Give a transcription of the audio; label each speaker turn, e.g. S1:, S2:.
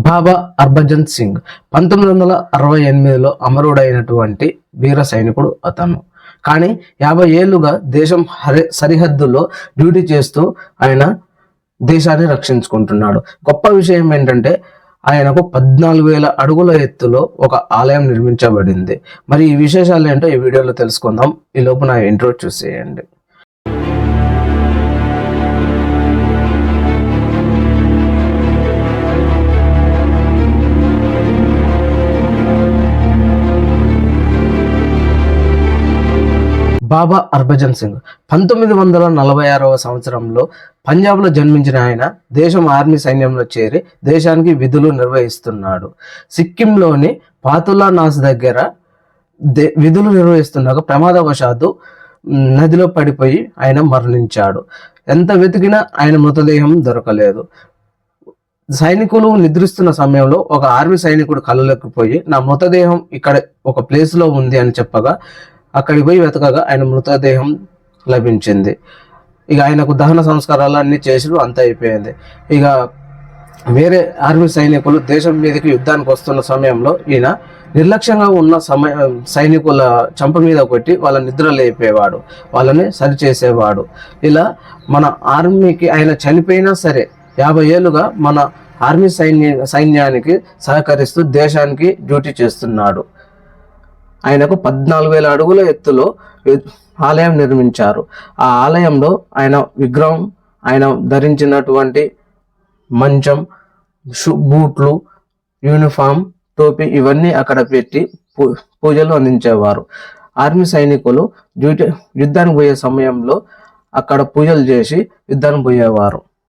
S1: బాబా హర్భజన్ సింగ్ 1968లో అమరుడైనటువంటి వీర సైనికుడు అతను. కానీ 50 ఏళ్లుగా దేశం సరిహద్దులో డ్యూటీ చేస్తూ ఆయన దేశాన్ని రక్షించుకుంటున్నాడు. గొప్ప విషయం ఏంటంటే ఆయనకు 14,000 అడుగుల ఎత్తులో ఒక ఆలయం నిర్మించబడింది. మరి ఈ విశేషాలు ఏంటో ఈ వీడియోలో తెలుసుకుందాం. ఈ లోపు నా ఇంట్రో చూసేయండి. బాబా హర్భజన్ సింగ్ 1946వ సంవత్సరంలో పంజాబ్లో జన్మించిన ఆయన దేశం ఆర్మీ సైన్యంలో చేరి దేశానికి విధులు నిర్వహిస్తున్నాడు. సిక్కింలోని పాతులా నాస్ దగ్గర విధులు నిర్వహిస్తుండగా ప్రమాదవశాత్తు నదిలో పడిపోయి ఆయన మరణించాడు. ఎంత వెతికినా ఆయన మృతదేహం దొరకలేదు. సైనికులు నిద్రిస్తున్న సమయంలో ఒక ఆర్మీ సైనికుడు కళ్ళలోకిపోయి నా మృతదేహం ఇక్కడ ఒక ప్లేస్లో ఉంది అని చెప్పగా అక్కడికి పోయి వెతకగా ఆయన మృతదేహం లభించింది. ఇక ఆయనకు దహన సంస్కారాలు అన్నీ చేసి అంతా అయిపోయింది. ఇక వేరే ఆర్మీ సైనికులు దేశం మీదకి యుద్ధానికి వస్తున్న సమయంలో ఈయన నిర్లక్ష్యంగా ఉన్న సైనికుల చంప మీద కొట్టి వాళ్ళ నిద్ర లేపేవాడు, వాళ్ళని సరిచేసేవాడు. ఇలా మన ఆర్మీకి ఆయన చనిపోయినా సరే 50 ఏళ్ళుగా మన ఆర్మీ సైన్యానికి సహకరిస్తూ దేశానికి డ్యూటీ చేస్తున్నాడు. ఆయనకు 14,000 అడుగుల ఎత్తులో ఆలయం నిర్మించారు. ఆ ఆలయంలో ఆయన విగ్రహం, ఆయన ధరించినటువంటి మంచం, బూట్లు, యూనిఫామ్, టోపీ ఇవన్నీ అక్కడ పెట్టి పూజలు అందించేవారు. ఆర్మీ సైనికులు యుద్ధానికి పోయే సమయంలో అక్కడ పూజలు చేసి యుద్ధానికి పోయేవారు.